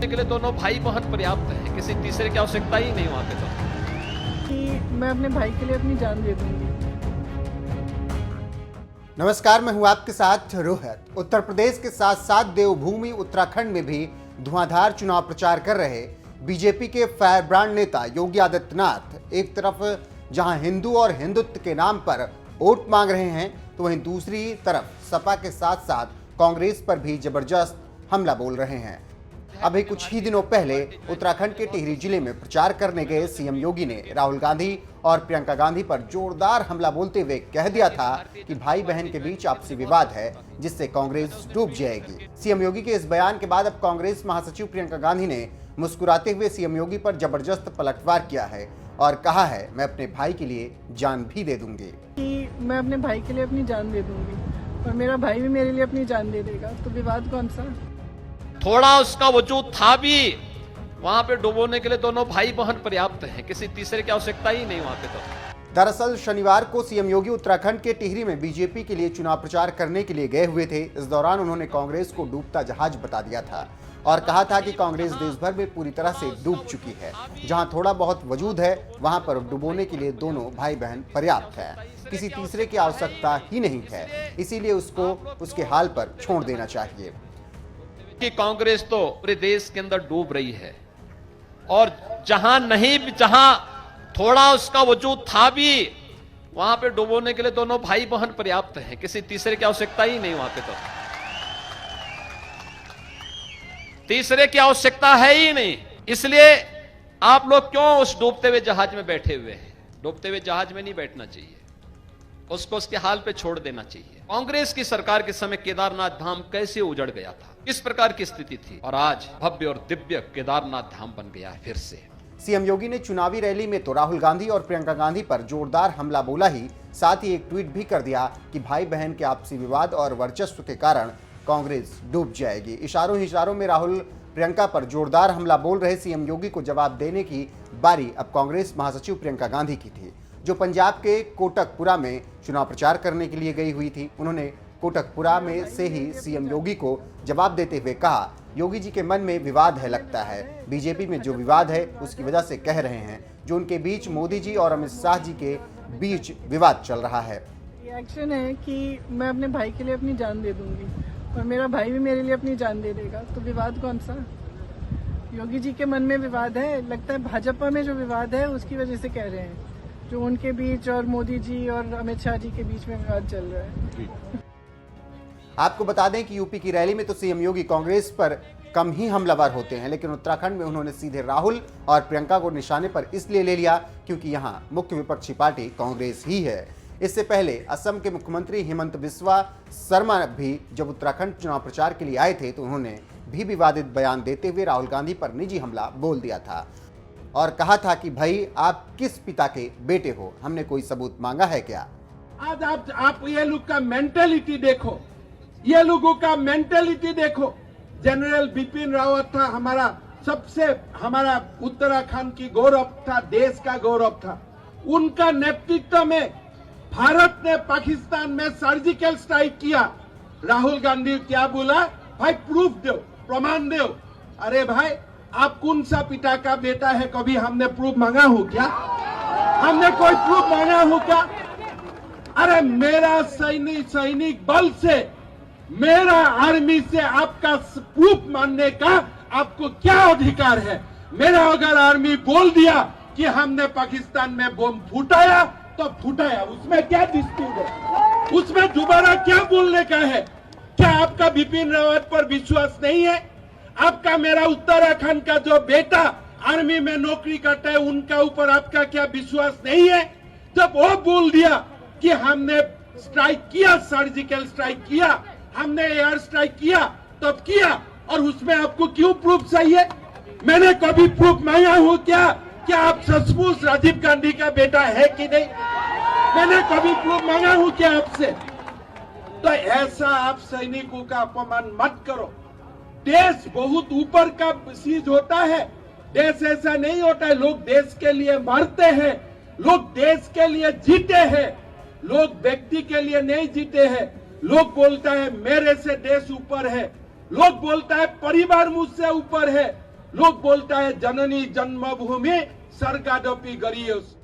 के लिए दोनों भाई बहन पर्याप्त हैं, किसी तीसरे की आवश्यकता ही नहीं वहाँ पे तो। कि मैं अपने भाई के लिए अपनी जान दे दूंगी। नमस्कार, मैं हूं आपके साथ रोहित। उत्तर प्रदेश के साथ साथ देवभूमि उत्तराखंड में भी धुआंधार चुनाव प्रचार कर रहे बीजेपी के फायर ब्रांड नेता योगी आदित्यनाथ एक तरफ जहां हिंदू और हिंदुत्व के नाम पर वोट मांग रहे हैं, तो वहीं दूसरी तरफ सपा के साथ साथ कांग्रेस पर भी जबरदस्त हमला बोल रहे हैं। अभी कुछ ही दिनों पहले उत्तराखंड के टिहरी जिले में प्रचार करने गए सीएम योगी ने राहुल गांधी और प्रियंका गांधी पर जोरदार हमला बोलते हुए कह दिया था कि भाई बहन के बीच आपसी विवाद है, जिससे कांग्रेस डूब जाएगी। सीएम योगी के इस बयान के बाद अब कांग्रेस महासचिव प्रियंका गांधी ने मुस्कुराते हुए सीएम योगी पर जबरदस्त पलटवार किया है और कहा है, मैं अपने भाई के लिए जान भी दे दूंगी। कि मैं अपने भाई के लिए अपनी जान दे दूंगी और मेरा भाई भी मेरे लिए अपनी जान दे देगा, तो विवाद कौन सा। थोड़ा उसका वजूद था भी, वहां पे डुबोने के लिए दोनों भाई बहन पर्याप्त हैं, किसी तीसरे की आवश्यकता ही नहीं वहां पे तो। दरअसल शनिवार को सीएम योगी उत्तराखंड के टिहरी में बीजेपी के लिए चुनाव प्रचार करने के लिए गए हुए थे। इस दौरान उन्होंने कांग्रेस को डूबता जहाज बता दिया था और कहा था कि कांग्रेस देश भर में पूरी तरह से डूब चुकी है। जहां थोड़ा बहुत वजूद है, वहां पर डुबोने के लिए दोनों भाई बहन पर्याप्त है, किसी तीसरे की आवश्यकता ही नहीं है, इसीलिए उसको उसके हाल पर छोड़ देना चाहिए। कि कांग्रेस तो पूरे देश के अंदर डूब रही है और जहां थोड़ा उसका वजूद था भी, वहां पे डुबोने के लिए दोनों भाई बहन पर्याप्त हैं, किसी तीसरे की आवश्यकता ही नहीं वहां पे तो। तीसरे की आवश्यकता है ही नहीं, इसलिए आप लोग क्यों उस डूबते हुए जहाज में बैठे हुए हैं। डूबते हुए जहाज में नहीं बैठना चाहिए, उसको उसके हाल पे छोड़ देना चाहिए। कांग्रेस की सरकार के समय केदारनाथ धाम कैसे उजड़ गया था, किस प्रकार की स्थिति थी, और आज भव्य और दिव्य केदारनाथ धाम बन गया है फिर से। सीएम योगी ने चुनावी रैली में तो राहुल गांधी और प्रियंका गांधी पर जोरदार हमला बोला ही, साथ ही एक ट्वीट भी कर दिया कि भाई बहन के आपसी विवाद और वर्चस्व के कारण कांग्रेस डूब जाएगी। इशारों में राहुल प्रियंका पर जोरदार हमला बोल रहे सीएम योगी को जवाब देने की बारी अब कांग्रेस महासचिव प्रियंका गांधी की थी, जो पंजाब के कोटकपुरा में चुनाव प्रचार करने के लिए गई हुई थी। उन्होंने कोटकपुरा में से ही सीएम योगी को जवाब देते हुए कहा, योगी जी के मन में विवाद है, लगता है बीजेपी में जो विवाद है उसकी वजह से कह रहे हैं, जो उनके बीच मोदी जी और अमित शाह जी के बीच विवाद चल रहा है। रिएक्शन है कि मैं अपने भाई के लिए अपनी जान दे दूंगी और मेरा भाई भी मेरे लिए अपनी जान दे देगा, तो विवाद कौन सा। योगी जी के मन में विवाद है, लगता है भाजपा में जो विवाद है उसकी वजह से कह रहे हैं, जो उनके बीच और मोदी जी और अमित शाह जी के बीच में विवाद चल रहा है। आपको बता दें कि यूपी की रैली में तो सीएम योगी कांग्रेस पर कम ही हमलावर होते हैं, लेकिन उत्तराखंड में उन्होंने सीधे राहुल और प्रियंका को निशाने पर इसलिए ले लिया क्योंकि यहां मुख्य विपक्षी पार्टी कांग्रेस ही है। इससे पहले असम के मुख्यमंत्री हिमंत बिस्वा शर्मा भी जब उत्तराखंड चुनाव प्रचार के लिए आए थे, तो उन्होंने भी विवादित बयान देते हुए राहुल गांधी पर निजी हमला बोल दिया था और कहा था कि भाई आप किस पिता के बेटे हो, हमने कोई सबूत मांगा है क्या। आज आप ये लोग का मेंटेलिटी देखो, ये लोगों का मेंटेलिटी देखो। जनरल बिपिन रावत था हमारा उत्तराखंड की गौरव था, देश का गौरव था। उनका नेतृत्व में भारत ने पाकिस्तान में सर्जिकल स्ट्राइक किया। राहुल गांधी क्या बोला, भाई प्रूफ दो, प्रमाण दो। अरे भाई, आप कौन सा पिता का बेटा है, कभी हमने प्रूफ मांगा हो क्या? हमने कोई प्रूफ मांगा हो क्या? अरे मेरा सैनिक बल से, मेरा आर्मी से आपका प्रूफ मानने का आपको क्या अधिकार है? मेरा अगर आर्मी बोल दिया कि हमने पाकिस्तान में बम फुटाया तो फुटाया, उसमें क्या डिस्प्यूट है? उसमें दोबारा क्या बोलने का है? क्या आपका बिपिन रावत पर विश्वास नहीं है? आपका मेरा उत्तराखंड का जो बेटा आर्मी में नौकरी करता है, उनका ऊपर आपका क्या विश्वास नहीं है? जब वो बोल दिया कि हमने स्ट्राइक किया, सर्जिकल स्ट्राइक किया, हमने एयर स्ट्राइक किया, तब किया, और उसमें आपको क्यों प्रूफ चाहिए? मैंने कभी प्रूफ मांगा हो क्या आप सचमुच राजीव गांधी का बेटा है कि नहीं? मैंने कभी प्रूफ मांगा हो क्या आपसे? तो ऐसा आप सैनिकों का अपमान मत करो। देश बहुत ऊपर का चीज होता है, देश ऐसा नहीं होता है। लोग देश के लिए मरते हैं, लोग देश के लिए जीते हैं, लोग व्यक्ति के लिए नहीं जीते हैं। लोग बोलता है मेरे से देश ऊपर है, लोग बोलता है परिवार मुझसे ऊपर है, लोग बोलता है जननी जन्मभूमि स्वर्गादपि गरीयसी।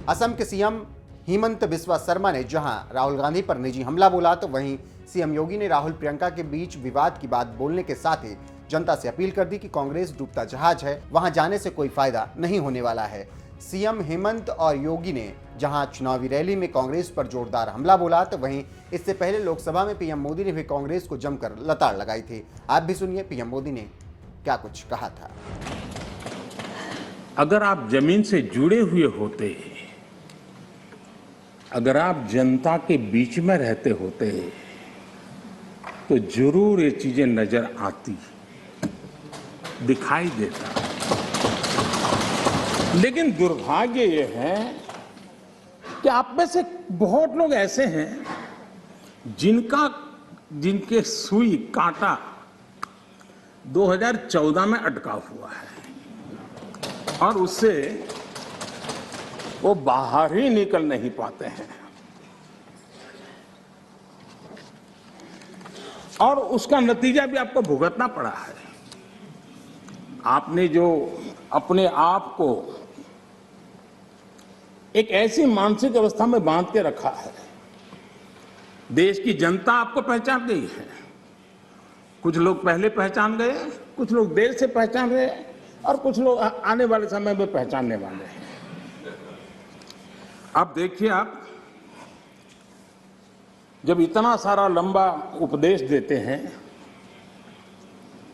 असम के सीएम हेमंत बिस्वा शर्मा ने जहां राहुल गांधी पर निजी हमला बोला, तो वहीं सीएम योगी ने राहुल प्रियंका के बीच विवाद की बात बोलने के साथ ही जनता से अपील कर दी कि कांग्रेस डूबता जहाज है, वहां जाने से कोई फायदा नहीं होने वाला है। सीएम हेमंत और योगी ने जहां चुनावी रैली में कांग्रेस पर जोरदार हमला बोला, तो वहीं इससे पहले लोकसभा में पीएम मोदी ने भी कांग्रेस को जमकर लताड़ लगाई थी। आप भी सुनिए पीएम मोदी ने क्या कुछ कहा था। अगर आप जमीन से जुड़े हुए होते, अगर आप जनता के बीच में रहते होते, तो जरूर ये चीजें नजर आती, दिखाई देता। लेकिन दुर्भाग्य ये है कि आप में से बहुत लोग ऐसे हैं जिनके सुई कांटा 2014 में अटका हुआ है और उससे वो बाहर ही निकल नहीं पाते हैं, और उसका नतीजा भी आपको भुगतना पड़ा है। आपने जो अपने आप को एक ऐसी मानसिक अवस्था में बांध के रखा है, देश की जनता आपको पहचान गई है। कुछ लोग पहले पहचान गए, कुछ लोग देर से पहचान रहे, और कुछ लोग आने वाले समय में पहचानने वाले हैं। अब देखिए, आप जब इतना सारा लंबा उपदेश देते हैं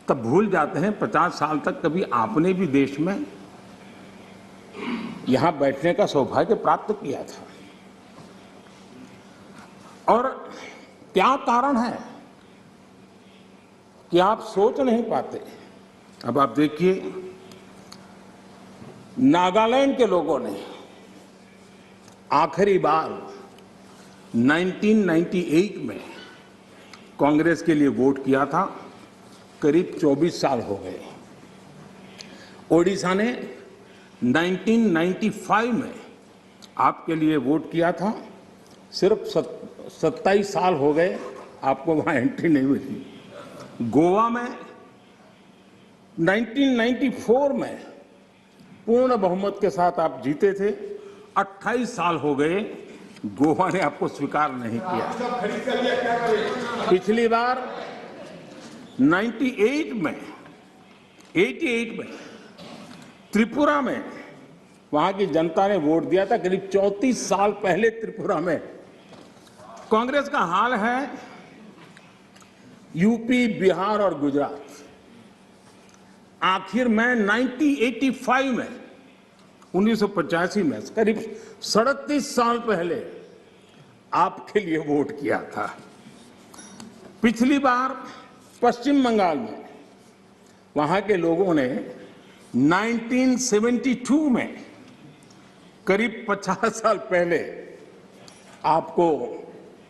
तब भूल जाते हैं 50 साल तक कभी आपने भी देश में यहां बैठने का सौभाग्य प्राप्त किया था। और क्या कारण है कि आप सोच नहीं पाते। अब आप देखिए, नागालैंड के लोगों ने आखिरी बार 1998 में कांग्रेस के लिए वोट किया था, करीब 24 साल हो गए। ओडिशा ने 1995 में आपके लिए वोट किया था, सिर्फ 27 साल हो गए, आपको वहां एंट्री नहीं मिली। गोवा में 1994 में पूर्ण बहुमत के साथ आप जीते थे, 28 साल हो गए, गोवा ने आपको स्वीकार नहीं किया। पिछली बार 88 में त्रिपुरा में वहां की जनता ने वोट दिया था, करीब 34 साल पहले त्रिपुरा में। कांग्रेस का हाल है यूपी, बिहार और गुजरात। आखिर में 1985 में 1985 में करीब 37 साल पहले आपके लिए वोट किया था। पिछली बार पश्चिम बंगाल में वहां के लोगों ने 1972 में करीब 50 साल पहले आपको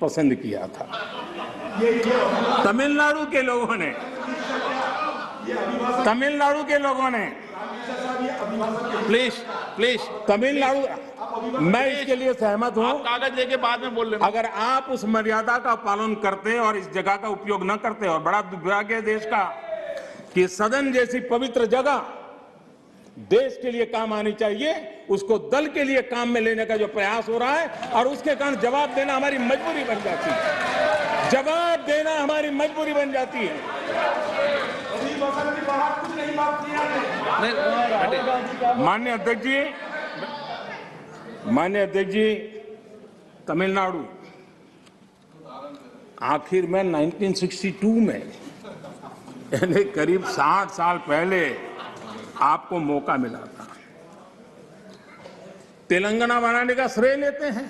पसंद किया था। तमिलनाडु के लोगों ने प्लीज तमिलनाडु, मैं इसके लिए सहमत हूं। कागज लेके बाद में बोल लेना। अगर आप उस मर्यादा का पालन करते और इस जगह का उपयोग न करते, और बड़ा दुर्भाग्य है देश का कि सदन जैसी पवित्र जगह देश के लिए काम आनी चाहिए, उसको दल के लिए काम में लेने का जो प्रयास हो रहा है, और उसके कारण जवाब देना हमारी मजबूरी बन जाती है। जवाब देना हमारी मजबूरी बन जाती है। माननीय अध्यक्ष जी, तमिलनाडु आखिर में 1962 में, यानी करीब 60 साल पहले आपको मौका मिला था। तेलंगाना बनाने का श्रेय लेते हैं,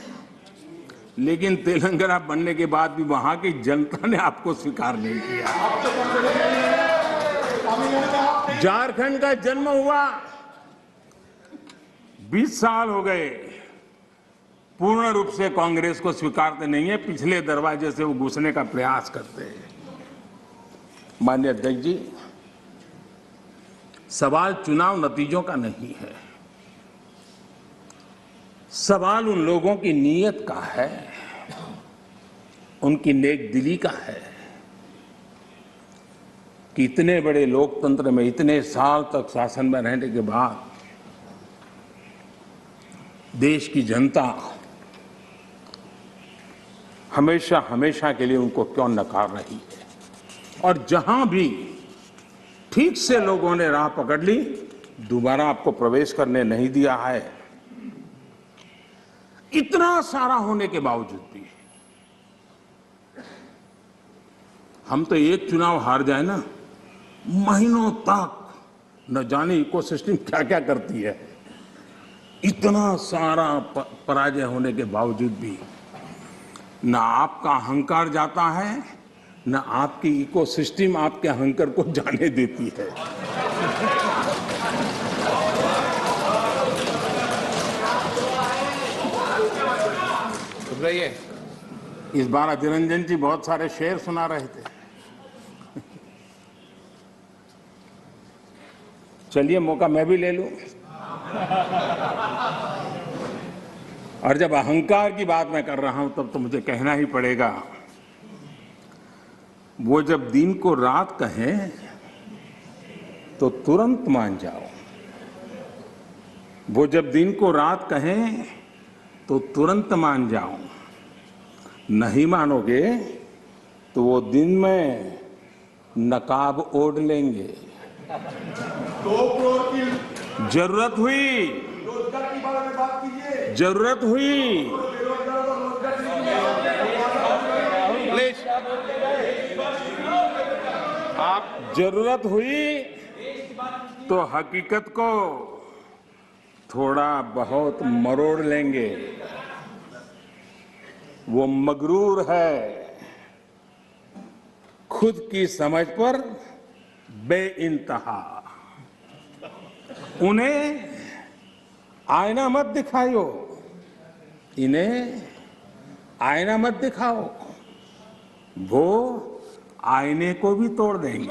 लेकिन तेलंगाना बनने के बाद भी वहां की जनता ने आपको स्वीकार नहीं किया। झारखंड का जन्म हुआ, 20 साल हो गए, पूर्ण रूप से कांग्रेस को स्वीकारते नहीं है, पिछले दरवाजे से वो घुसने का प्रयास करते हैं। माननीय अध्यक्ष जी, सवाल चुनाव नतीजों का नहीं है, सवाल उन लोगों की नीयत का है, उनकी नेक दिली का है कि इतने बड़े लोकतंत्र में इतने साल तक शासन में रहने के बाद देश की जनता हमेशा हमेशा के लिए उनको क्यों नकार रही है। और जहां भी ठीक से लोगों ने राह पकड़ ली, दोबारा आपको प्रवेश करने नहीं दिया है। इतना सारा होने के बावजूद भी हम तो एक चुनाव हार जाए ना, महीनों तक न जाने इकोसिस्टम क्या क्या करती है। इतना सारा पराजय होने के बावजूद भी न आपका अहंकार जाता है, न आपकी इकोसिस्टम आपके अहंकार को जाने देती है। रहिए। इस बार अधीर रंजन जी बहुत सारे शेर सुना रहे थे। चलिए मौका मैं भी ले लूं। और जब अहंकार की बात मैं कर रहा हूं तब तो मुझे कहना ही पड़ेगा, वो जब दिन को रात कहें तो तुरंत मान जाओ। वो जब दिन को रात कहें तो तुरंत मान जाओ। नहीं मानोगे तो वो दिन में नकाब ओढ़ लेंगे। 2 करोड़ की जरूरत हुई, रोजगार के बारे में बात कीजिए। जरूरत हुई, प्लीज आप जरूरत हुई तो हकीकत को थोड़ा बहुत मरोड़ लेंगे। वो मगरूर है, खुद की समझ पर बेइंतहा। उन्हें आईना मत दिखाओ, इन्हें आईना मत दिखाओ, वो आईने को भी तोड़ देंगे।